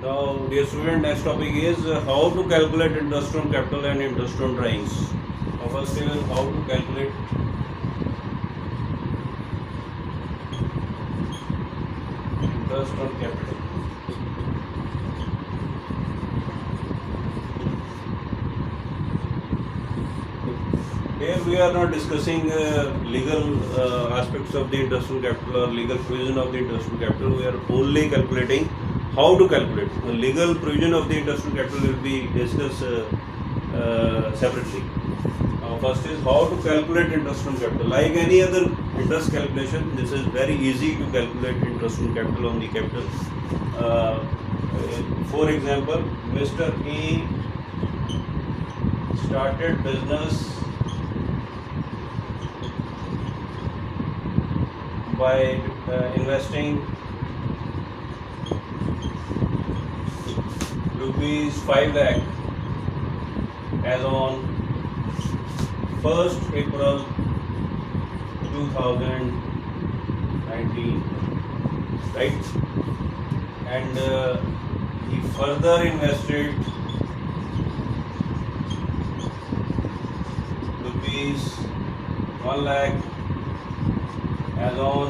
Now, dear student, next topic is how to calculate interest on capital and interest on drawings. Now, first is how to calculate interest on capital. Here we are not discussing legal aspects of the interest on capital or legal provision of the interest on capital. We are only calculating how to calculate. The legal provision of the interest on capital will be discussed separately. First is how to calculate interest on capital. Like any other interest calculation, this is very easy to calculate interest on capital on the capital. For example, Mr. A started business by investing rupees 5 lakh as on 1st April 2019, right? And he further invested rupees 1 lakh as on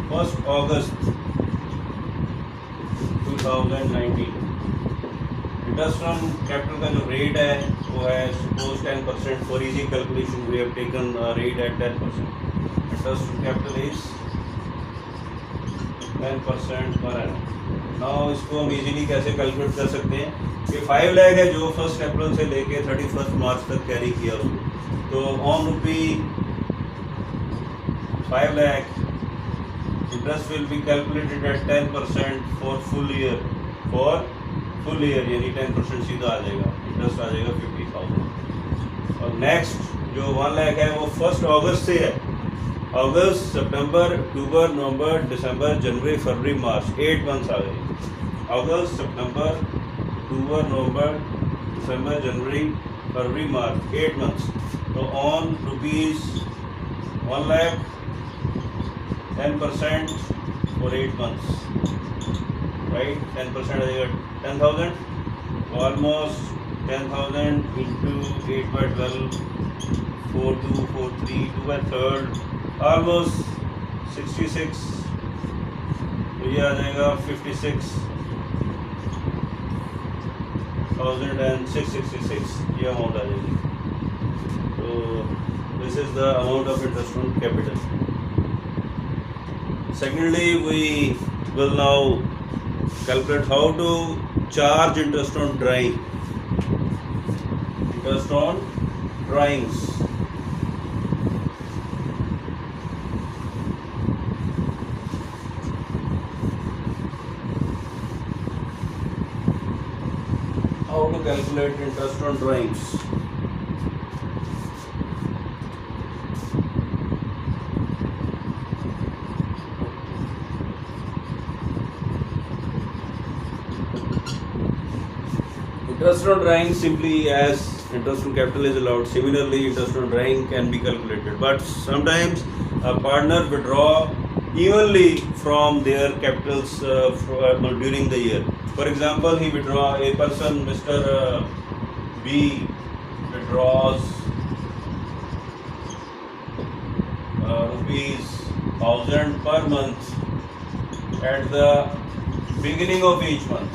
1st August 2019. Interest on capital का जो rate है वो है suppose 10%. For easy calculation we have taken rate at 10%. Interest on capital is 10% per annum. Now इसको हम easily कैसे calculate कर सकते हैं कि 5 लाख है जो 1 अप्रैल से लेके 31 मार्च तक कैरी किया उसको, तो on rupee 5 lakh interest will be calculated at 10% for full year. For full year यानी 10% सीधा आ जाएगा, इंटरेस्ट आ जाएगा 50,000. और नेक्स्ट जो 1 लाख है वो 1 अगस्त से है. अगस्त, सितंबर, अक्टूबर, नवंबर, दिसंबर, जनवरी, फरवरी, मार्च, 8 मंथ्स आ गए. अगस्त, सितंबर, अक्टूबर, नवंबर, दिसंबर, जनवरी, फरवरी, मार्च, 8 मंथ्स. तो on rupees 1 lakh 10% for 8 months, right? 10% आ जाएगा 10,000. Almost 10,000 into 8 by 12, 4 2 4 3 2 by 3rd, almost 66. तो ये आ जाएगा 56,666. ये अमाउंट आ जाएगी. तो this is the amount of interest on capital. Secondly, we will now calculate how to charge interest on drawing. Interest on drawings. How to calculate interest on drawings. Interest on drawing simply as interest on capital is allowed. Similarly, interest on drawing can be calculated. But sometimes a partner withdraw evenly from their capitals during the year. For example, he withdraw a person, Mr. B, withdraws rupees 1,000 per month at the beginning of each month.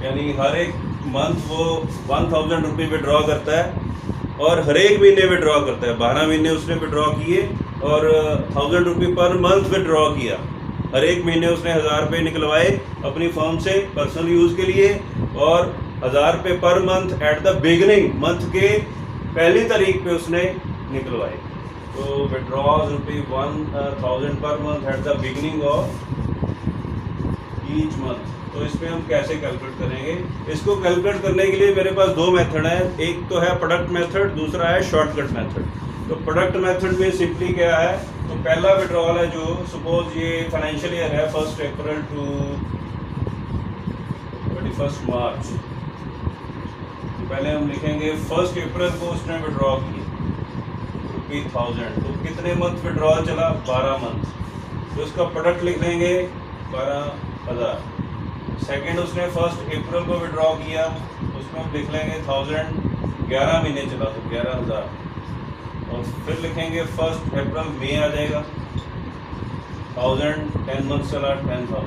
यानी हर एक month वो 1,000 रुपये withdraw करता है और हर एक महीने withdraw करता है. 12 महीने उसने विड्रॉ किए और 1,000 रुपये पर मंथ विड्रॉ किया. हर एक महीने उसने 1,000 रुपये निकलवाए अपनी फर्म से पर्सनल यूज़ के लिए और 1,000 रुपये per month at the beginning month के पहली तारीख पे उसने निकलवाए. तो विड्रॉज रुपये 1,000 per month at the beginning of each month. तो इस पे हम कैसे कैलकुलेट करेंगे? इसको कैलकुलेट करने के लिए मेरे पास 2 मेथड है. एक तो है प्रोडक्ट मेथड, दूसरा है शॉर्टकट मेथड. तो प्रोडक्ट मेथड में सिंपली क्या है, तो पहला विड्रॉल है जो सपोज ये फाइनेंशियल ईयर है 1 अप्रैल टू 31 मार्च. तो पहले हम लिखेंगे 1 अप्रैल को उसने विड्रॉ किए ₹1000. तो कितने मंथ विड्रॉल चला? 12 मंथ. तो इसका प्रोडक्ट लिख देंगे 12,000. सेकेंड उसने 1 अप्रैल को विड्रॉ किया, उसमें हम लिख लेंगे 1000, 11 महीने चला तो 11,000, और फिर लिखेंगे 1 अप्रैल मई आ जाएगा 1000, 10 मंथ चला 10,000,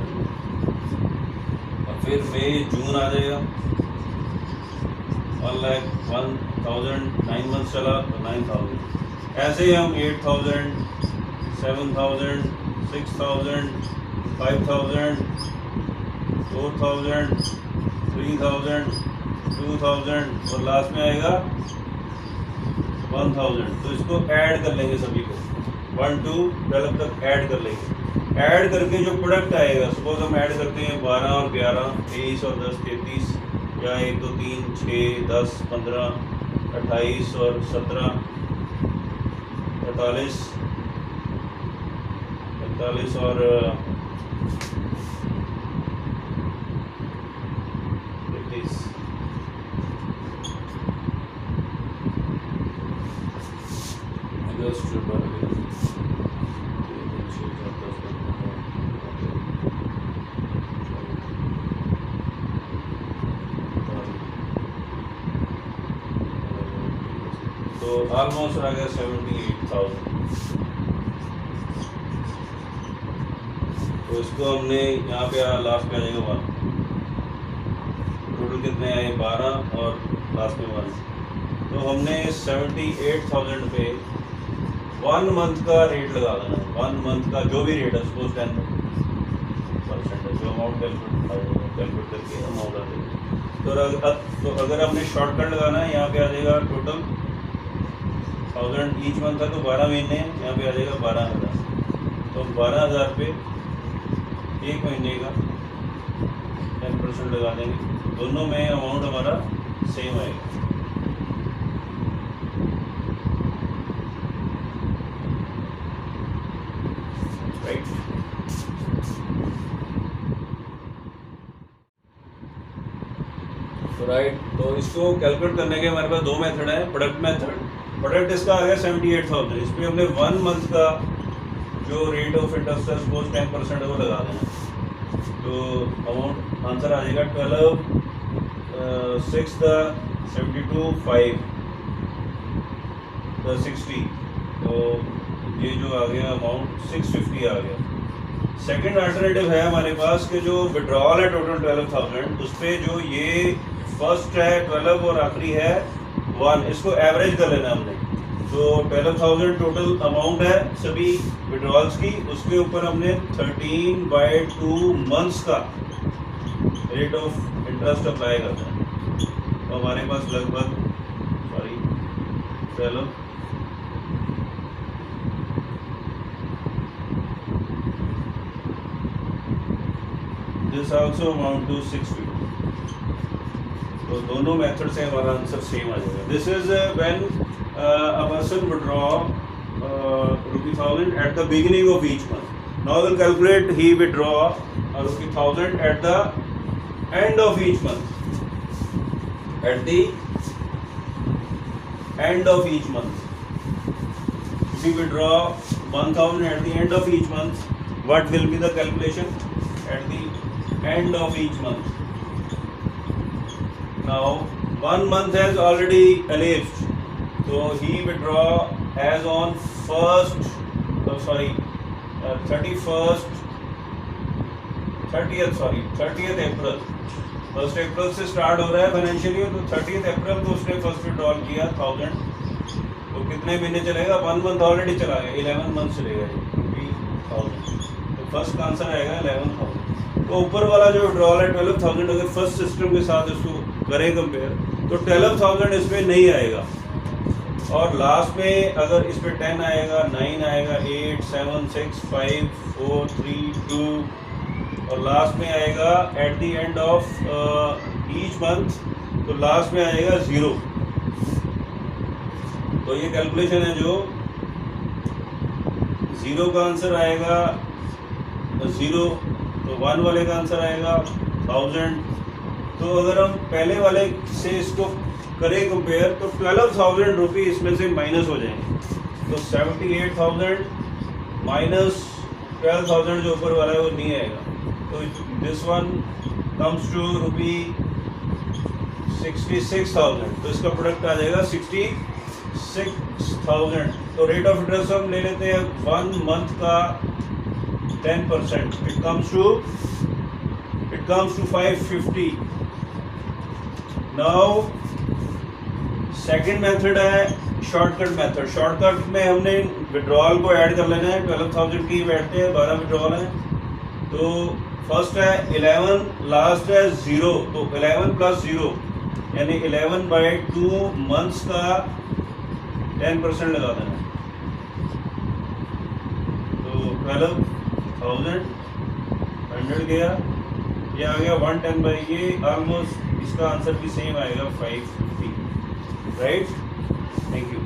और फिर मई जून आ जाएगा 1,01,000, 9 मंथ चला तो 9,000। ऐसे ही हम 8,000, 7,000, 6,000, 5,000, 4,000, 3,000, 2,000 और लास्ट में आएगा 1,000। तो इसको ऐड कर लेंगे सभी को, 1 to 12 तक ऐड कर लेंगे। ऐड करके जो प्रोडक्ट आएगा, सपोज हम ऐड करते हैं 12 और 11, 23 और 10, 33, या 1, 2, 3, 6, 10, 15, 28 और 17, 48, 45 और 33, तो ऑलमोस्ट आ गया 78,000। तो इसको हमने यहाँ पे लास्ट में आ जाएगा 1, टोटल कितने आए 12 और लास्ट में 1, तो हमने 78,000 पे 1 मंथ का रेट लगा देना है। 1 मंथ का जो भी रेट है, सपोज 10% है, जो अमाउंट कैलकुलेट करके अमाउंट आ जाएगा। तो अगर हमने शॉर्टकट लगाना है, यहाँ पे आ जाएगा टोटल 1000 ईच मंथ है, तो 12 महीने यहाँ पे आ जाएगा 12,000। तो 12,000 पे 1 महीने का 10% लगा देंगे, दोनों में अमाउंट हमारा सेम आएगा। राइट, तो इसको कैलकुलेट करने के हमारे पास 2 मेथड है। प्रोडक्ट मेथड, प्रोडक्ट इसका आ गया 78,000, इस पर हमने 1 मंथ का जो रेट ऑफ इंटरेस्ट है, सपोज 10% है, वो लगा देना। तो अमाउंट आंसर आ जाएगा 12, 6 the 72, 5 the 60, तो ये जो आ गया अमाउंट 650 आ गया। सेकंड अल्टरनेटिव है हमारे पास कि जो विड्रॉल है टोटल 12,000, उस पर जो ये फर्स्ट है 12 और आखिरी है 1, इसको एवरेज कर लेना हमने। तो 12,000 टोटल अमाउंट है सभी विड्रॉल्स की, उसके ऊपर हमने 13/2 मंथ्स का रेट ऑफ इंटरेस्ट अप्लाई करना है। तो हमारे पास लगभग चलो दिस आल्सो अमाउंट टू 650। तो दोनों मेथड से हमारा आंसर सेम आ जाएगा। This is when a person withdraw ₹1,000 at the beginning of each month. Now we'll calculate he withdraw ₹1,000 at the end of each month. At the end of each month, if we withdraw 1,000 at the end of each month, what will be the calculation at the end of each month? Now 1 month has already elapsed, so he withdraw as on 30th April। 1 अप्रैल से start हो रहा है financial year, तो 30th अप्रैल को उसने first withdrawal किया 1000। तो कितने महीने चलेगा? 1 मंथ ऑलरेडी चला गया, 11 मंथ चलेगा 20,000। तो फर्स्ट का आंसर आएगा 11,000। तो ऊपर वाला जो विड्रॉल है 12,000, अगर फर्स्ट सिस्टम के साथ इसको करें कंपेयर, तो 12,000 इसमें नहीं आएगा, और लास्ट में अगर इस पे 10 आएगा, 9 आएगा, 8, 7, 6, 5, 4, 3, 2, और लास्ट में आएगा at the end of each month, तो लास्ट में आएगा 0। तो ये कैलकुलेशन है जो 0 का आंसर आएगा 0, तो 1 वाले का आंसर आएगा 1000। तो अगर हम पहले वाले से इसको करें कंपेयर, तो 12,000 रुपये इसमें से माइनस हो जाएंगे। तो 78,000 माइनस 12,000 जो ऊपर वाला है वो नहीं आएगा। तो this one comes two rupee 66,000, तो इसका प्रोडक्ट आ जाएगा 66,000। तो रेट ऑफ इंटरेस्ट हम ले लेते हैं 1 मंथ का 10%, it comes to 550। Now second method है शॉर्टकट मेथड। शॉर्टकट में हमने विड्रॉल को ऐड कर लेना है। 12,000 की बैठते हैं, 12 विड्रॉल है। तो फर्स्ट है 11, लास्ट है 0, तो 11 प्लस 0 यानी 11/2 मंथ्स का 10% लगा देना है। तो 12,000 100 गया, ये आ गया 110 बाई, ये ऑलमोस्ट इसका आंसर भी सेम आएगा 550, राइट। Thank you.